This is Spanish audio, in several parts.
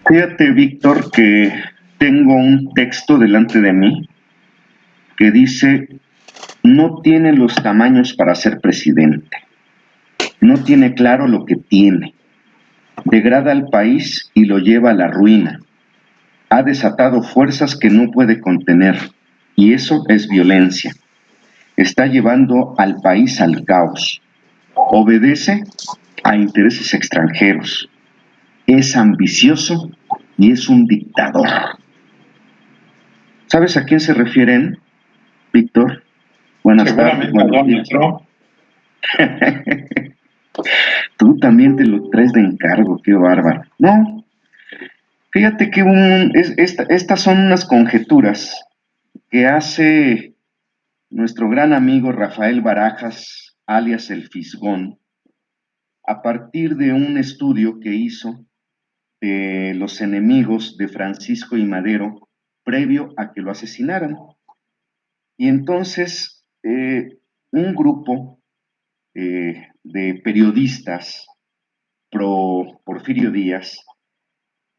Fíjate, Víctor, que tengo un texto delante de mí que dice, no tiene los tamaños para ser presidente, no tiene claro lo que tiene, degrada al país y lo lleva a la ruina, ha desatado fuerzas que no puede contener, y eso es violencia, está llevando al país al caos, obedece a intereses extranjeros, es ambicioso y es un dictador. ¿Sabes a quién se refieren, Víctor? Buenas tardes, Seguramente a buenos Donald días. Trump. Tú también te lo traes de encargo, qué bárbaro. No, fíjate que estas son unas conjeturas que hace nuestro gran amigo Rafael Barajas, alias el Fisgón, a partir de un estudio que hizo de los enemigos de Francisco y Madero previo a que lo asesinaran. Y entonces, un grupo de periodistas pro Porfirio Díaz,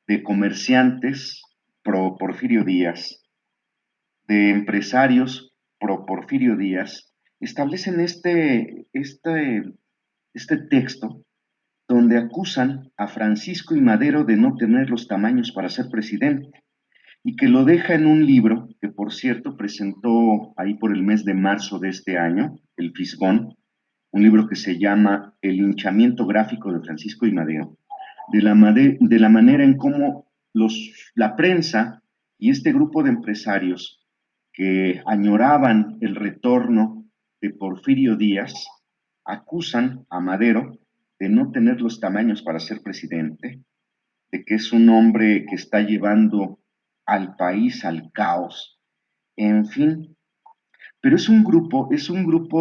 de comerciantes pro Porfirio Díaz, de empresarios pro Porfirio Díaz, establecen este texto donde acusan a Francisco y Madero de no tener los tamaños para ser presidente y que lo deja en un libro que, por cierto, presentó ahí por el mes de marzo de este año, el Fisgón, un libro que se llama El linchamiento gráfico de Francisco y Madero, de la manera en cómo la prensa y este grupo de empresarios que añoraban el retorno de Porfirio Díaz acusan a Madero de no tener los tamaños para ser presidente, de que es un hombre que está llevando al país al caos, en fin. Pero es un grupo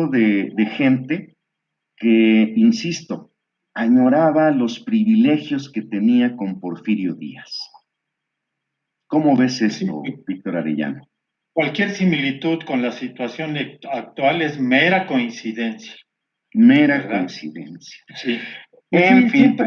de gente que, insisto, añoraba los privilegios que tenía con Porfirio Díaz. ¿Cómo ves Sí, esto, Víctor Arellano? cualquier similitud con la situación actual es mera coincidencia, Mera ¿verdad? coincidencia. Sí. Pues En sí, fin, siempre,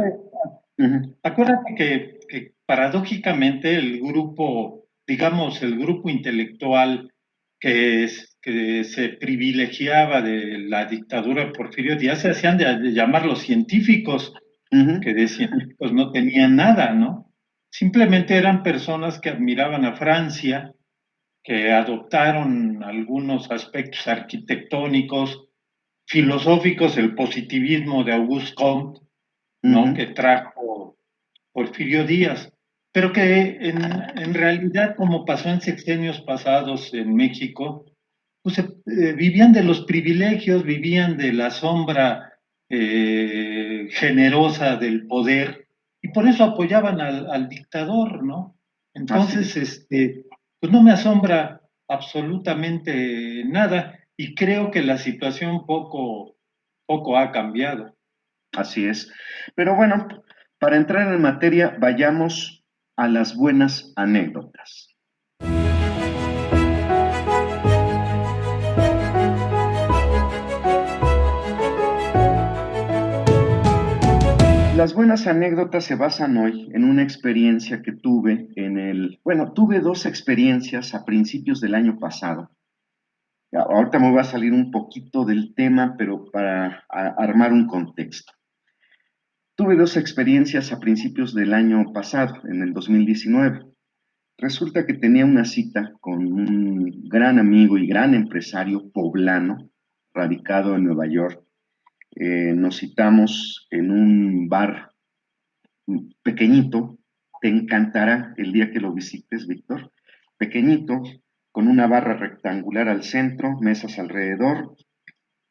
uh-huh. acuérdate que paradójicamente el grupo, digamos, el grupo intelectual que se privilegiaba de la dictadura de Porfirio Díaz se hacían de llamar los científicos, Uh-huh. que de científicos no tenían nada, ¿no? Simplemente eran personas que admiraban a Francia, que adoptaron algunos aspectos arquitectónicos, filosóficos, el positivismo de Auguste Comte, ¿no? Uh-huh. Que trajo Porfirio Díaz, pero que en realidad, como pasó en sexenios pasados en México, pues vivían de los privilegios, vivían de la sombra generosa del poder, y por eso apoyaban al dictador, ¿no? Así Entonces, es. pues no me asombra absolutamente nada, y creo que la situación poco ha cambiado. Así es. Pero bueno, para entrar en materia, vayamos a las buenas anécdotas. Las buenas anécdotas se basan hoy en una experiencia que tuve tuve dos experiencias a principios del año pasado. Ahorita me voy a salir un poquito del tema, pero para armar un contexto. Tuve dos experiencias a principios del año pasado, en el 2019. Resulta que tenía una cita con un gran amigo y gran empresario poblano, radicado en Nueva York. Nos citamos en un bar pequeñito, te encantará el día que lo visites, Víctor. Pequeñito, con una barra rectangular al centro, mesas alrededor,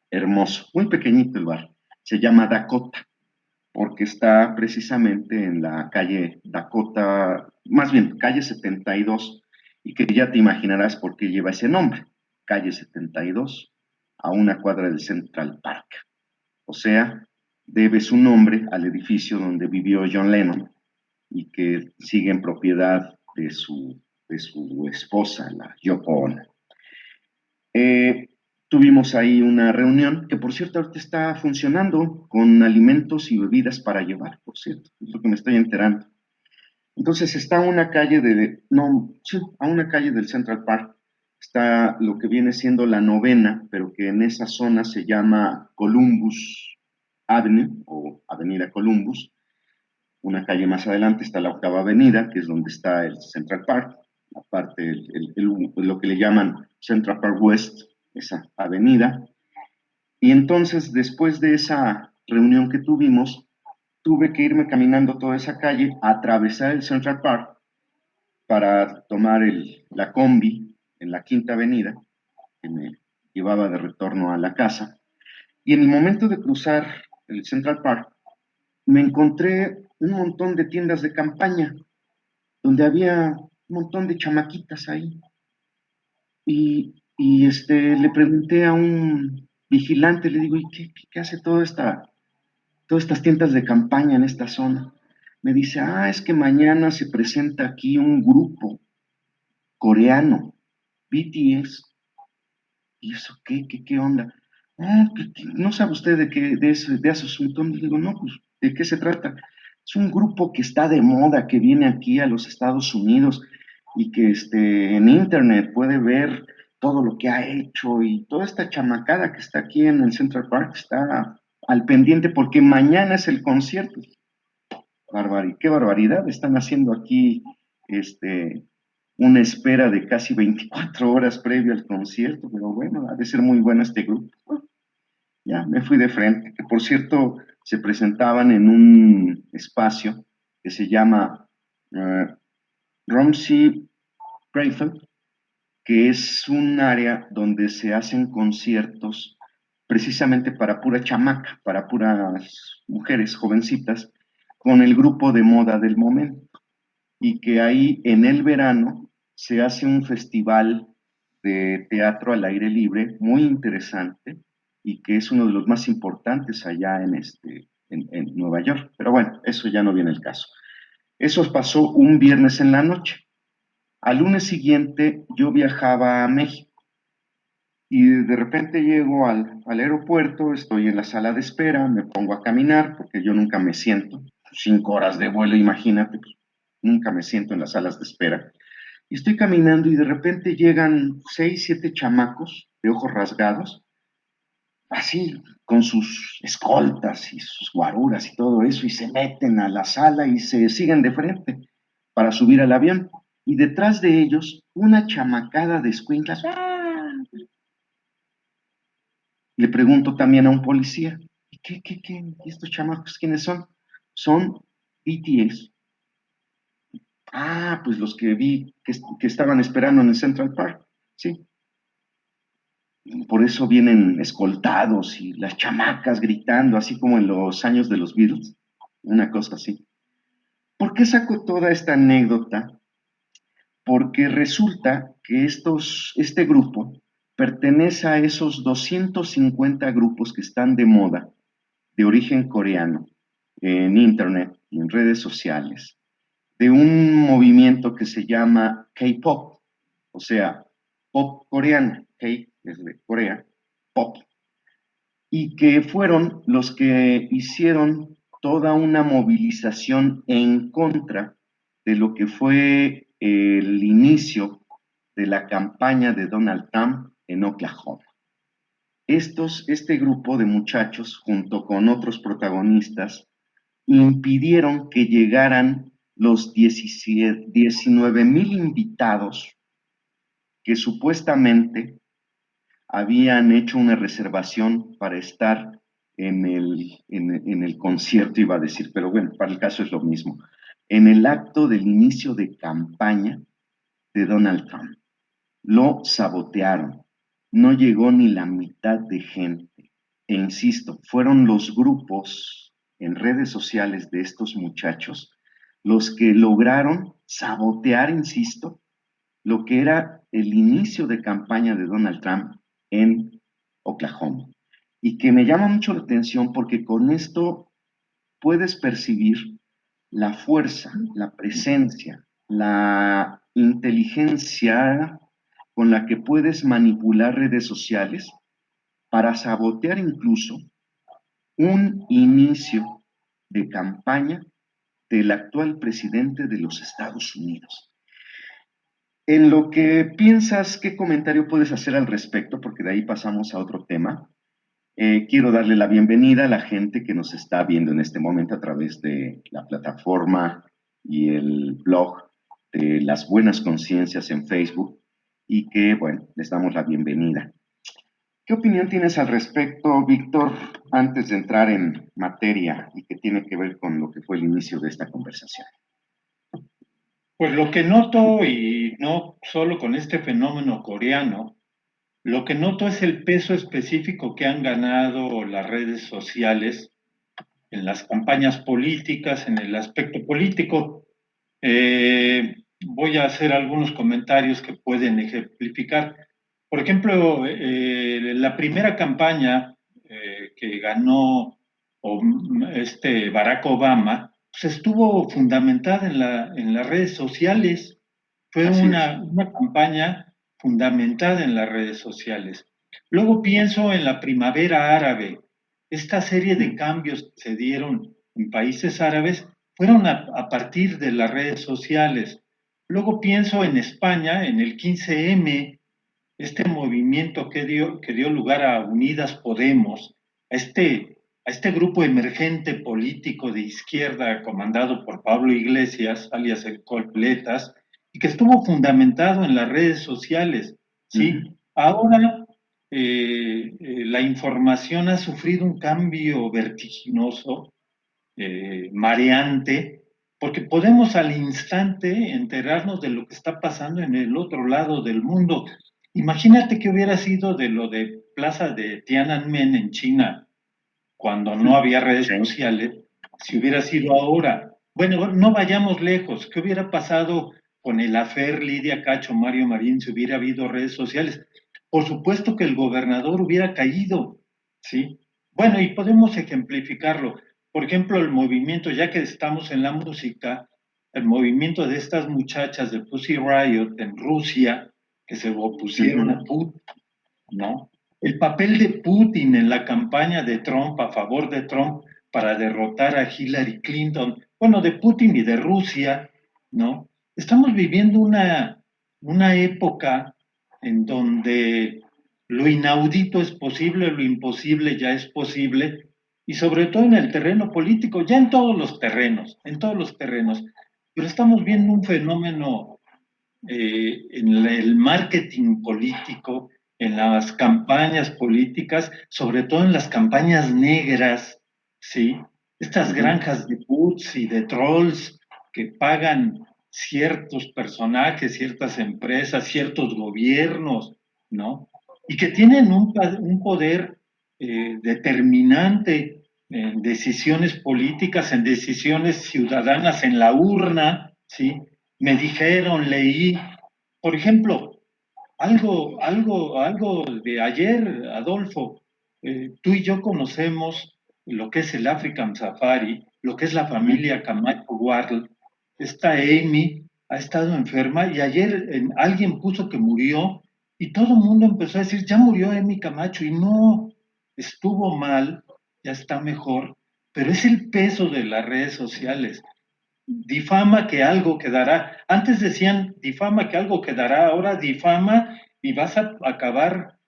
hermoso, muy pequeñito el bar. Se llama Dakota, porque está precisamente en la calle Dakota, más bien calle 72, y que ya te imaginarás por qué lleva ese nombre, calle 72, a una cuadra del Central Park. O sea, debe su nombre al edificio donde vivió John Lennon y que sigue en propiedad de su esposa, la Yoko Ono. Tuvimos ahí una reunión que, por cierto, ahorita está funcionando con alimentos y bebidas para llevar, por cierto, es lo que me estoy enterando. Entonces está a una calle no, sí, a una calle del Central Park, está lo que viene siendo la novena, pero que en esa zona se llama Columbus Avenue o Avenida Columbus. Una calle más adelante está la Octava Avenida, que es donde está el Central Park, aparte lo que le llaman Central Park West, esa avenida. Y entonces, después de esa reunión que tuvimos, tuve que irme caminando toda esa calle, atravesar el Central Park para tomar la combi en la Quinta Avenida, que me llevaba de retorno a la casa. Y en el momento de cruzar el Central Park, me encontré un montón de tiendas de campaña, donde había un montón de chamaquitas ahí. Le pregunté a un vigilante, le digo, ¿y qué hace todas estas tiendas de campaña en esta zona? Me dice, es que mañana se presenta aquí un grupo coreano, BTS. ¿Y eso qué onda? ¿No sabe usted de ese asunto? Le digo, no, pues, ¿de qué se trata? Es un grupo que está de moda, que viene aquí a los Estados Unidos y que en internet puede ver todo lo que ha hecho y toda esta chamacada que está aquí en el Central Park está al pendiente porque mañana es el concierto. Qué barbaridad, están haciendo aquí una espera de casi 24 horas previo al concierto, pero bueno, ha de ser muy bueno este grupo. Bueno, ya me fui de frente, que por cierto se presentaban en un espacio que se llama Romsey Breifeld, que es un área donde se hacen conciertos precisamente para pura chamaca, para puras mujeres jovencitas, con el grupo de moda del momento. Y que ahí en el verano se hace un festival de teatro al aire libre muy interesante y que es uno de los más importantes allá en Nueva York. Pero bueno, eso ya no viene el caso. Eso pasó un viernes en la noche. Al lunes siguiente yo viajaba a México y de repente llego al aeropuerto, estoy en la sala de espera, me pongo a caminar porque yo nunca me siento, 5 horas de vuelo, imagínate, pues, nunca me siento en las salas de espera. Y estoy caminando y de repente llegan 6, 7 chamacos de ojos rasgados, así, con sus escoltas y sus guaruras y todo eso, y se meten a la sala y se siguen de frente para subir al avión. Y detrás de ellos, una chamacada de escuinclas. Le pregunto también a un policía, ¿y estos chamacos quiénes son? Son BTS. Pues los que vi que estaban esperando en el Central Park, sí. Por eso vienen escoltados y las chamacas gritando, así como en los años de los Beatles, una cosa así. ¿Por qué saco toda esta anécdota? Porque resulta que este grupo pertenece a esos 250 grupos que están de moda, de origen coreano, en internet y en redes sociales, de un movimiento que se llama K-pop, o sea, pop coreano, K es de Corea, pop, y que fueron los que hicieron toda una movilización en contra de lo que fue el inicio de la campaña de Donald Trump en Oklahoma. Este grupo de muchachos, junto con otros protagonistas, impidieron que llegaran los 19,000 invitados que supuestamente habían hecho una reservación para estar en el concierto, iba a decir, pero bueno, para el caso es lo mismo, en el acto del inicio de campaña de Donald Trump. Lo sabotearon, no llegó ni la mitad de gente. E insisto, fueron los grupos en redes sociales de estos muchachos los que lograron sabotear, insisto, lo que era el inicio de campaña de Donald Trump en Oklahoma. Y que me llama mucho la atención porque con esto puedes percibir la fuerza, la presencia, la inteligencia con la que puedes manipular redes sociales para sabotear incluso un inicio de campaña del actual presidente de los Estados Unidos. En lo que piensas, ¿qué comentario puedes hacer al respecto? Porque de ahí pasamos a otro tema. Quiero darle la bienvenida a la gente que nos está viendo en este momento a través de la plataforma y el blog de Las Buenas Conciencias en Facebook y que, bueno, les damos la bienvenida. ¿Qué opinión tienes al respecto, Víctor, antes de entrar en materia y que tiene que ver con lo que fue el inicio de esta conversación? Pues lo que noto, y no solo con este fenómeno coreano, lo que noto es el peso específico que han ganado las redes sociales en las campañas políticas, en el aspecto político. Voy a hacer algunos comentarios que pueden ejemplificar. Por ejemplo, la primera campaña que ganó Barack Obama, pues estuvo fundamentada en las redes sociales. Fue Así es. una campaña fundamentada en las redes sociales. Luego pienso en la primavera árabe. Esta serie de cambios que se dieron en países árabes fueron a partir de las redes sociales. Luego pienso en España, en el 15M, este movimiento que dio lugar a Unidas Podemos, a este grupo emergente político de izquierda comandado por Pablo Iglesias, alias el Coletas, y que estuvo fundamentado en las redes sociales, ¿sí? Ahora la información ha sufrido un cambio vertiginoso, mareante, porque podemos al instante enterarnos de lo que está pasando en el otro lado del mundo. Imagínate que hubiera sido de lo de Plaza de Tiananmen en China, cuando no había redes sociales, si hubiera sido ahora. Bueno, no vayamos lejos. ¿Qué hubiera pasado con el afer Lidia Cacho, Mario Marín, si hubiera habido redes sociales? Por supuesto que el gobernador hubiera caído, ¿sí? Bueno, y podemos ejemplificarlo. Por ejemplo, el movimiento, ya que estamos en la música, el movimiento de estas muchachas de Pussy Riot en Rusia, que se opusieron a Putin, ¿no? El papel de Putin en la campaña de Trump a favor de Trump para derrotar a Hillary Clinton, bueno, de Putin y de Rusia, ¿no? Estamos viviendo una época en donde lo inaudito es posible, lo imposible ya es posible, y sobre todo en el terreno político, ya en todos los terrenos, pero estamos viendo un fenómeno en el marketing político, en las campañas políticas, sobre todo en las campañas negras, ¿sí? Estas granjas de bots y de trolls que pagan ciertos personajes, ciertas empresas, ciertos gobiernos, ¿no? Y que tienen un poder determinante en decisiones políticas, en decisiones ciudadanas en la urna, ¿sí? Me dijeron, leí, por ejemplo, algo de ayer, Adolfo, tú y yo conocemos lo que es el African Safari, lo que es la familia Camacho Ward. Esta Amy ha estado enferma y ayer alguien puso que murió y todo el mundo empezó a decir, ya murió Amy Camacho y no, estuvo mal, ya está mejor, pero es el peso de las redes sociales. Difama que algo quedará. Antes decían difama que algo quedará, ahora difama y vas a acabar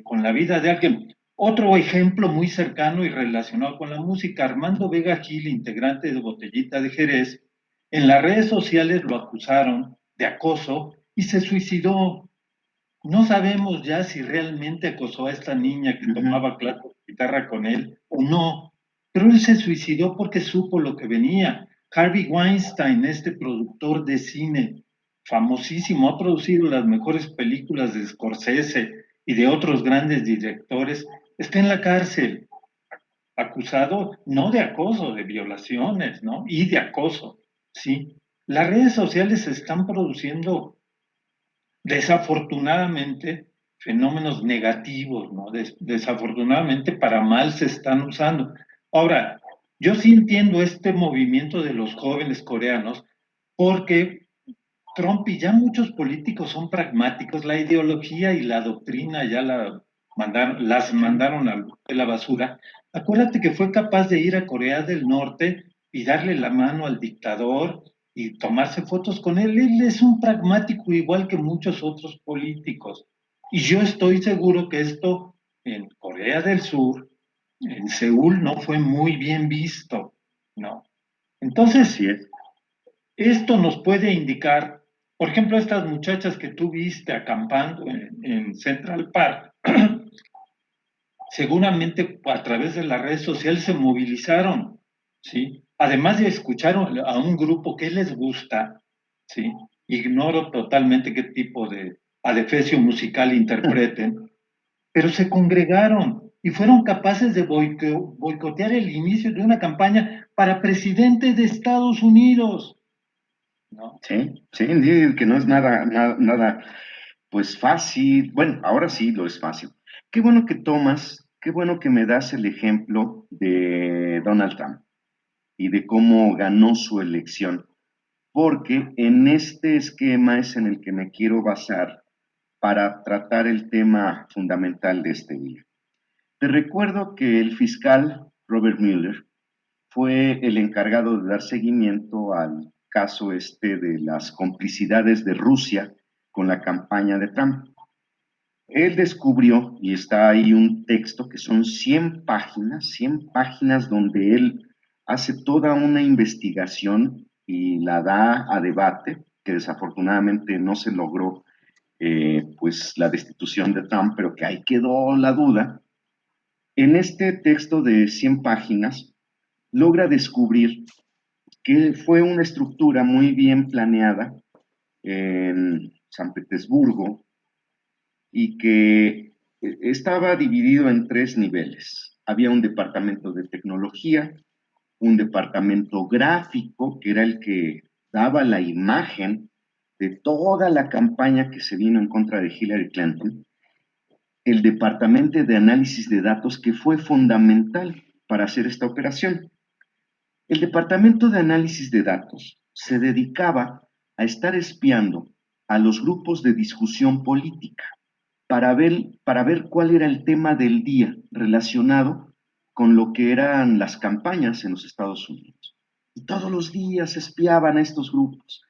con la vida de alguien. Otro ejemplo muy cercano y relacionado con la música, Armando Vega Gil, integrante de Botellita de Jerez, en las redes sociales lo acusaron de acoso y se suicidó. No sabemos ya si realmente acosó a esta niña que tomaba clases de guitarra con él o no, pero él se suicidó porque supo lo que venía. Harvey Weinstein, este productor de cine famosísimo, ha producido las mejores películas de Scorsese y de otros grandes directores, está en la cárcel, acusado no de acoso, de violaciones, ¿no? Y de acoso, ¿sí? Las redes sociales están produciendo desafortunadamente fenómenos negativos, ¿no? Desafortunadamente para mal se están usando. Ahora, yo sí entiendo este movimiento de los jóvenes coreanos porque Trump y ya muchos políticos son pragmáticos, la ideología y la doctrina ya las Sí, mandaron a la basura. Acuérdate que fue capaz de ir a Corea del Norte y darle la mano al dictador y tomarse fotos con él. Él es un pragmático igual que muchos otros políticos. Y yo estoy seguro que esto en Corea del Sur, en Seúl, no fue muy bien visto, ¿no? Entonces, así es. esto nos puede indicar, por ejemplo, estas muchachas que tú viste acampando en Central Park, seguramente a través de las redes sociales se movilizaron, ¿sí? Además de escuchar a un grupo que les gusta, ¿sí? Ignoro totalmente qué tipo de adefesio musical interpreten, pero se congregaron y fueron capaces de boicotear el inicio de una campaña para presidente de Estados Unidos, ¿no? Sí, sí, sí, que no es nada, nada, nada, pues fácil. Bueno, ahora sí lo es fácil. Qué bueno que tomas, qué bueno que me das el ejemplo de Donald Trump y de cómo ganó su elección, porque en este esquema es en el que me quiero basar para tratar el tema fundamental de este día. Te recuerdo que el fiscal Robert Mueller fue el encargado de dar seguimiento al caso este de las complicidades de Rusia con la campaña de Trump. Él descubrió, y está ahí un texto que son 100 páginas donde él hace toda una investigación y la da a debate, que desafortunadamente no se logró pues la destitución de Trump, pero que ahí quedó la duda. En este texto de 100 páginas logra descubrir que fue una estructura muy bien planeada en San Petersburgo y que estaba dividido en tres niveles. Había un departamento de tecnología, un departamento gráfico, que era el que daba la imagen de toda la campaña que se vino en contra de Hillary Clinton, el departamento de análisis de datos, que fue fundamental para hacer esta operación. El departamento de análisis de datos se dedicaba a estar espiando a los grupos de discusión política para ver cuál era el tema del día relacionado con lo que eran las campañas en los Estados Unidos. Y todos los días espiaban a estos grupos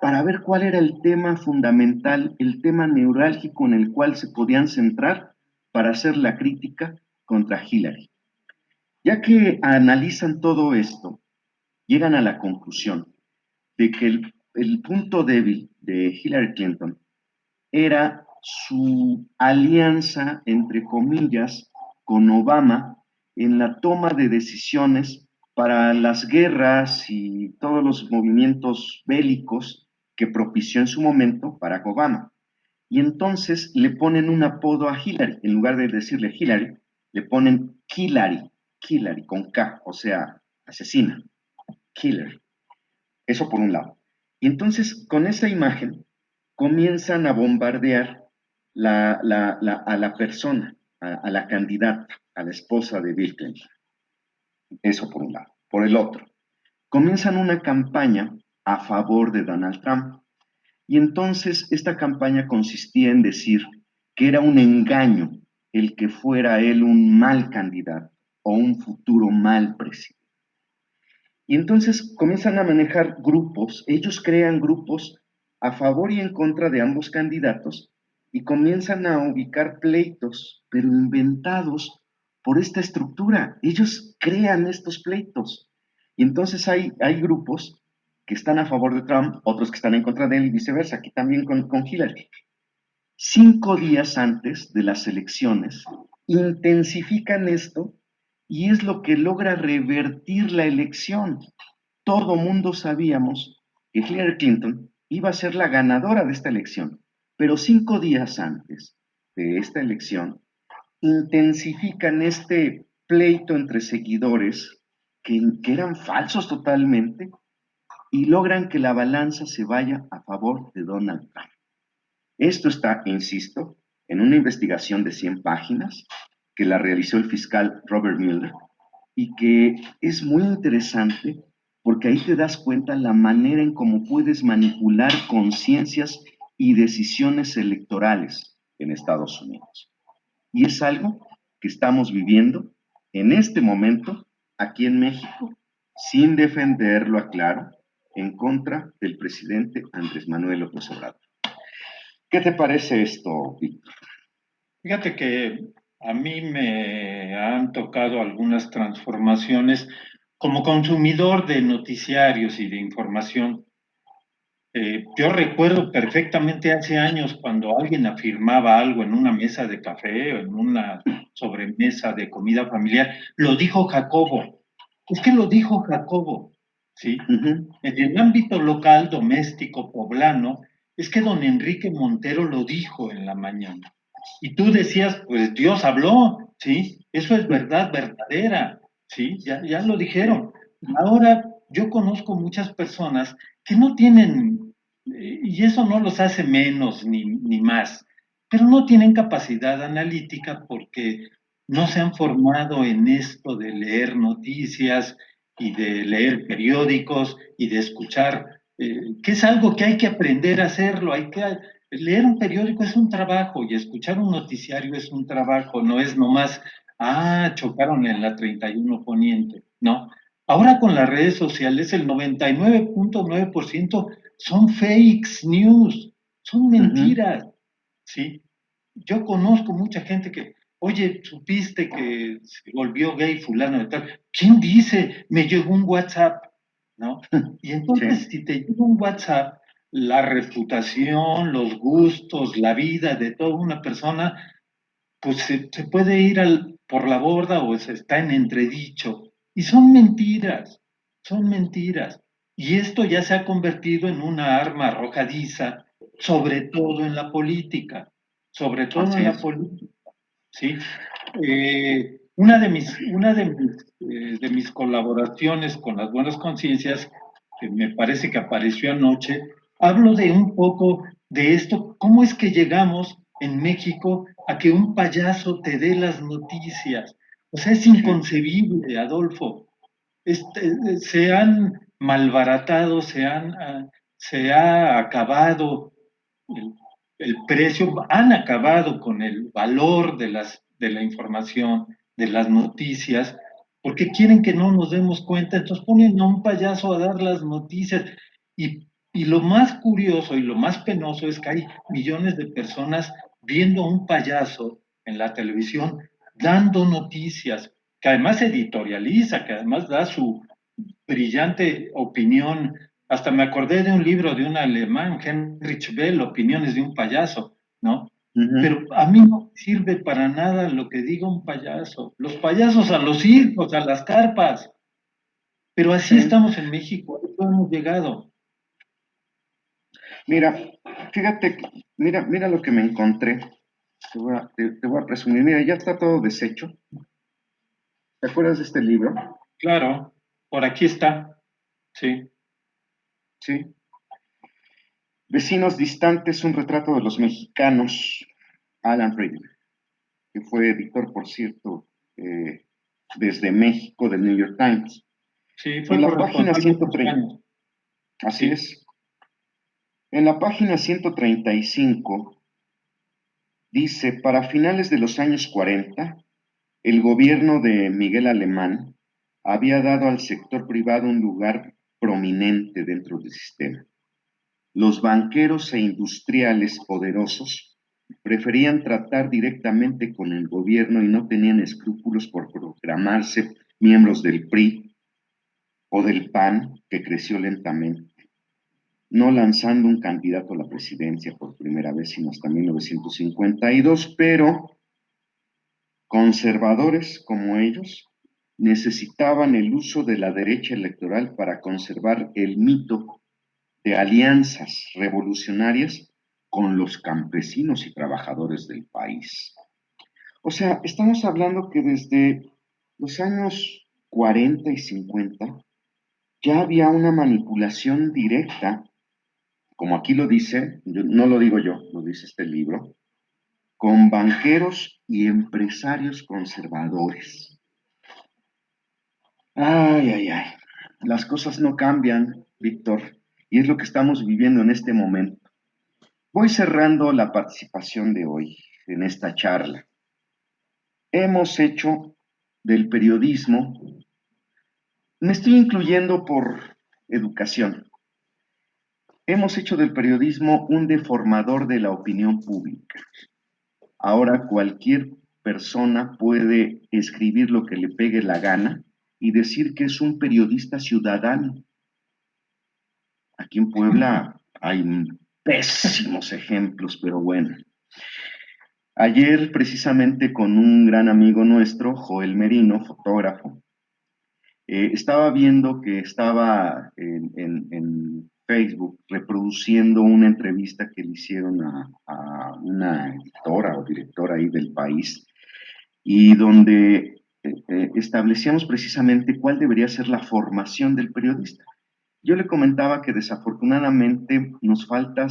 para ver cuál era el tema fundamental, el tema neurálgico en el cual se podían centrar para hacer la crítica contra Hillary. Ya que analizan todo esto, llegan a la conclusión de que el punto débil de Hillary Clinton era su alianza, entre comillas, con Obama en la toma de decisiones para las guerras y todos los movimientos bélicos que propició en su momento Barack Obama. Y entonces le ponen un apodo a Hillary, en lugar de decirle Hillary, le ponen Killary, Killary con K, o sea, asesina, Killer. Eso por un lado. Y entonces, con esa imagen, comienzan a bombardear a la persona, a la candidata, a la esposa de Bill Clinton. Eso por un lado. Por el otro, comienzan una campaña a favor de Donald Trump. Y entonces esta campaña consistía en decir que era un engaño el que fuera él un mal candidato o un futuro mal presidente. Y entonces comienzan a manejar grupos, ellos crean grupos a favor y en contra de ambos candidatos y comienzan a ubicar pleitos, pero inventados por esta estructura. Ellos crean estos pleitos. Y entonces hay grupos que están a favor de Trump, otros que están en contra de él y viceversa, aquí también con Hillary. 5 días antes de las elecciones, intensifican esto y es lo que logra revertir la elección. Todo mundo sabíamos que Hillary Clinton iba a ser la ganadora de esta elección, pero 5 días antes de esta elección intensifican este pleito entre seguidores que eran falsos totalmente y logran que la balanza se vaya a favor de Donald Trump. Esto está, insisto, en una investigación de 100 páginas que la realizó el fiscal Robert Mueller y que es muy interesante porque ahí te das cuenta la manera en cómo puedes manipular conciencias y decisiones electorales en Estados Unidos. Y es algo que estamos viviendo en este momento aquí en México, sin defenderlo, aclaro, en contra del presidente Andrés Manuel López Obrador. ¿Qué te parece esto, Víctor? Fíjate que a mí me han tocado algunas transformaciones como consumidor de noticiarios y de información. Yo recuerdo perfectamente hace años cuando alguien afirmaba algo en una mesa de café o en una sobremesa de comida familiar, lo dijo Jacobo. Es que lo dijo Jacobo, ¿sí? En el ámbito local, doméstico, poblano, es que don Enrique Montero lo dijo en la mañana. Y tú decías, pues Dios habló, ¿sí? Eso es verdad verdadera, ¿sí? Ya lo dijeron. Ahora yo conozco muchas personas que no tienen, y eso no los hace menos ni más, pero no tienen capacidad analítica porque no se han formado en esto de leer noticias y de leer periódicos y de escuchar, que es algo que hay que aprender a hacerlo, leer un periódico es un trabajo y escuchar un noticiario es un trabajo, no es nomás, chocaron en la 31 Poniente, no. Ahora con las redes sociales el 99.9% son fakes news, son mentiras, ¿sí? Yo conozco mucha gente que, oye, ¿supiste que se volvió gay fulano de tal? ¿Quién dice? Me llegó un WhatsApp, ¿no? Y entonces Sí. si te llega un WhatsApp, la reputación, los gustos, la vida de toda una persona, pues se puede ir por la borda o se está en entredicho. Y son mentiras, son mentiras. Y esto ya se ha convertido en una arma arrojadiza, sobre todo en la política, sobre todo Así en la es. política, ¿sí? De mis colaboraciones con las buenas conciencias, que me parece que apareció anoche, hablo de un poco de esto, cómo es que llegamos en México a que un payaso te dé las noticias. O sea, es Sí. inconcebible, Adolfo. Se han malbaratado, se ha acabado el, el precio, han acabado con el valor de la información, de las noticias, porque quieren que no nos demos cuenta, entonces ponen a un payaso a dar las noticias. Y lo más curioso y lo más penoso es que hay millones de personas viendo a un payaso en la televisión dando noticias, que además editorializa, que además da su brillante opinión. Hasta me acordé de un libro de un alemán, Heinrich Bell, Opiniones de un payaso, ¿no? Pero a mí no sirve para nada lo que diga un payaso. Los payasos a los circos, a las carpas. Pero así Sí. estamos en México, a eso hemos llegado. Mira, fíjate, mira lo que me encontré. Te voy a presumir. Mira, ya está todo deshecho. ¿Te acuerdas de este libro? Claro, por aquí está, sí. Sí. Vecinos distantes, un retrato de los mexicanos. Alan Friedman, que fue editor, por cierto, desde México del New York Times. Sí, En fue la página corresponsal muchos 130, años, así sí. es, en la página 135 dice, para finales de los años 40, el gobierno de Miguel Alemán había dado al sector privado un lugar prominente dentro del sistema. Los banqueros e industriales poderosos preferían tratar directamente con el gobierno y no tenían escrúpulos por proclamarse miembros del PRI o del PAN, que creció lentamente, no lanzando un candidato a la presidencia por primera vez sino hasta 1952, pero conservadores como ellos necesitaban el uso de la derecha electoral para conservar el mito de alianzas revolucionarias con los campesinos y trabajadores del país. O sea, estamos hablando que desde los años 40 y 50 ya había una manipulación directa, como aquí lo dice, no lo digo yo, lo dice este libro, con banqueros y empresarios conservadores. Ay, ay, ay. las cosas no cambian, Víctor, y es lo que estamos viviendo en este momento. Voy cerrando la participación de hoy en esta charla. Hemos hecho del periodismo, me estoy incluyendo por educación, hemos hecho del periodismo un deformador de la opinión pública. Ahora cualquier persona puede escribir lo que le pegue la gana y decir que es un periodista ciudadano. Aquí en Puebla hay pésimos ejemplos, pero bueno. Ayer, precisamente con un gran amigo nuestro, Joel Merino, fotógrafo, estaba viendo que estaba en Facebook reproduciendo una entrevista que le hicieron a una editora o directora ahí del país y donde establecíamos precisamente cuál debería ser la formación del periodista. Yo le comentaba que desafortunadamente nos falta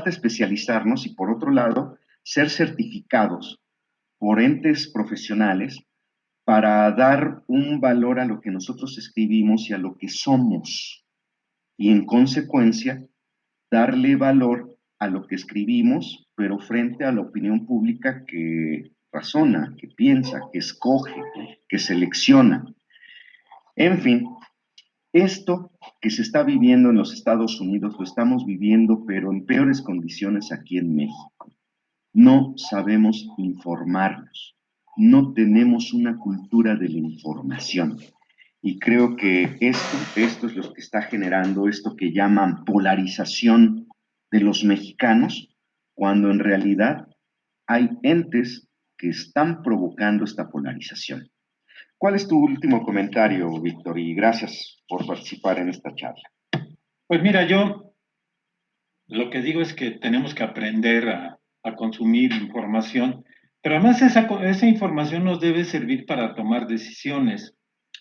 especializarnos y por otro lado, ser certificados por entes profesionales para dar un valor a lo que nosotros escribimos y a lo que somos. Y en consecuencia, darle valor a lo que escribimos, pero frente a la opinión pública que razona, que piensa, que escoge, que selecciona. En fin, esto que se está viviendo en los Estados Unidos lo estamos viviendo, pero en peores condiciones aquí en México. No sabemos informarnos, no tenemos una cultura de la información. Y creo que esto es lo que está generando esto que llaman polarización de los mexicanos, cuando en realidad hay entes que están provocando esta polarización. ¿Cuál es tu último comentario, Víctor? Y gracias por participar en esta charla. Pues mira, yo lo que digo es que tenemos que aprender a consumir información, pero además esa información nos debe servir para tomar decisiones.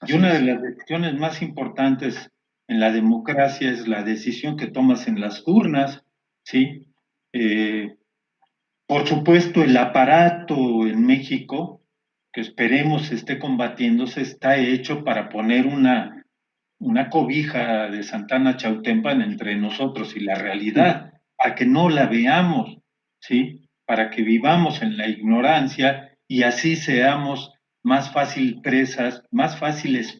Y una de las decisiones más importantes en la democracia es la decisión que tomas en las urnas, ¿sí? Por supuesto, el aparato en México, que esperemos esté combatiéndose, está hecho para poner una cobija de Santana Chautempan entre nosotros y la realidad, para que no la veamos, ¿sí? Para que vivamos en la ignorancia y así seamos más fáciles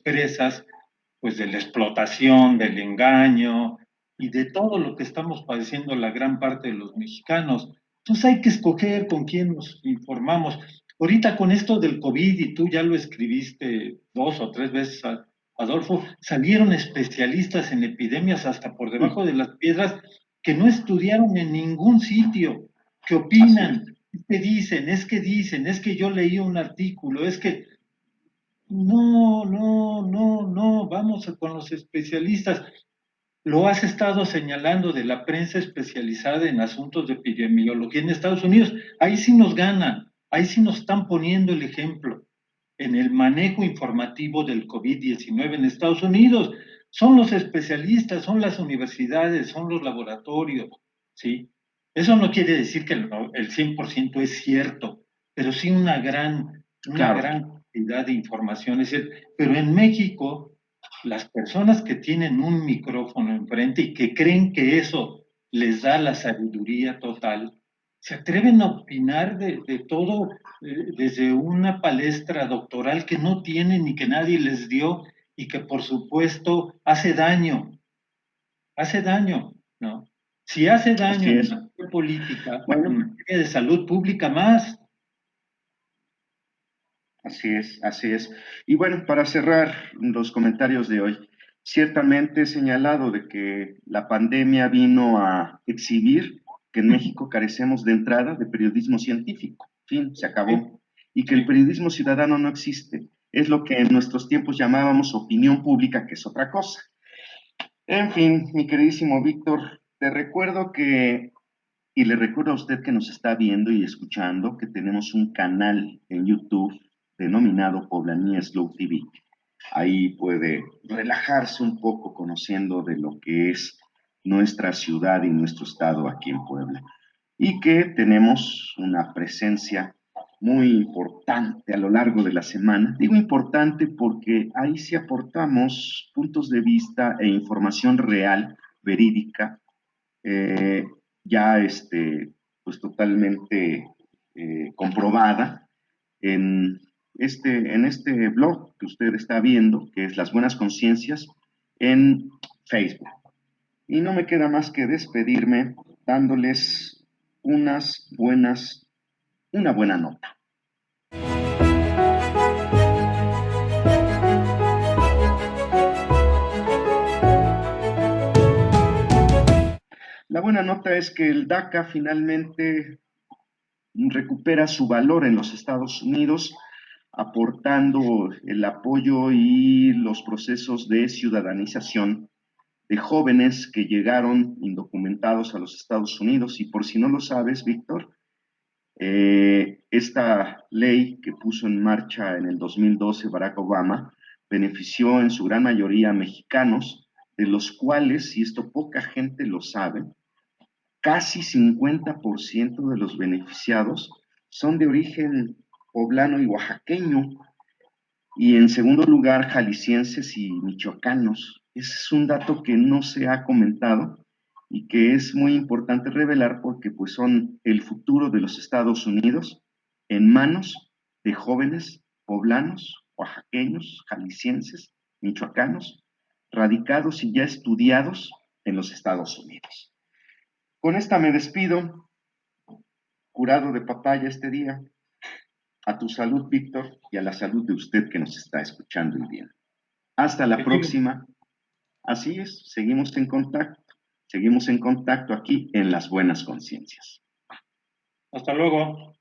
presas, pues de la explotación, del engaño y de todo lo que estamos padeciendo la gran parte de los mexicanos. Entonces hay que escoger con quién nos informamos. Ahorita con esto del COVID, y tú ya lo escribiste 2 o 3 veces, Adolfo, salieron especialistas en epidemias hasta por debajo de las piedras que no estudiaron en ningún sitio, que opinan, es que yo leí un artículo, es que no, vamos con los especialistas. Lo has estado señalando de la prensa especializada en asuntos de epidemiología en Estados Unidos. Ahí sí nos ganan, ahí sí nos están poniendo el ejemplo en el manejo informativo del COVID-19 en Estados Unidos. Son los especialistas, son las universidades, son los laboratorios, ¿sí? Eso no quiere decir que el 100% es cierto, pero sí una gran cantidad de información. Pero en México, las personas que tienen un micrófono enfrente y que creen que eso les da la sabiduría total, se atreven a opinar de todo desde una palestra doctoral que no tienen ni que nadie les dio y que por supuesto hace daño, ¿no? Si hace daño en la política, bueno, en materia de salud pública más. Así es, así es. Y bueno, para cerrar los comentarios de hoy, ciertamente he señalado de que la pandemia vino a exhibir que en México carecemos de entrada de periodismo científico. Fin, se acabó. Y que el periodismo ciudadano no existe. Es lo que en nuestros tiempos llamábamos opinión pública, que es otra cosa. En fin, mi queridísimo Víctor, te recuerdo y le recuerdo a usted que nos está viendo y escuchando, que tenemos un canal en YouTube denominado Poblanía Slow TV. Ahí puede relajarse un poco conociendo de lo que es nuestra ciudad y nuestro estado aquí en Puebla. Y que tenemos una presencia muy importante a lo largo de la semana. Digo importante porque ahí sí aportamos puntos de vista e información real, verídica, eh, ya pues totalmente comprobada en este blog que usted está viendo, que es Las Buenas Conciencias, en Facebook. Y no me queda más que despedirme dándoles una buena nota. La buena nota es que el DACA finalmente recupera su valor en los Estados Unidos, aportando el apoyo y los procesos de ciudadanización de jóvenes que llegaron indocumentados a los Estados Unidos. Y por si no lo sabes, Víctor, esta ley que puso en marcha en el 2012 Barack Obama benefició en su gran mayoría a mexicanos, de los cuales, y esto poca gente lo sabe, casi 50% de los beneficiados son de origen poblano y oaxaqueño, y en segundo lugar jaliscienses y michoacanos. Ese es un dato que no se ha comentado y que es muy importante revelar porque pues son el futuro de los Estados Unidos en manos de jóvenes poblanos, oaxaqueños, jaliscienses, michoacanos, radicados y ya estudiados en los Estados Unidos. Con esta me despido, curado de papaya este día. A tu salud, Víctor, y a la salud de usted que nos está escuchando y viendo. Hasta la próxima. Así es, seguimos en contacto aquí en Las Buenas Conciencias. Hasta luego.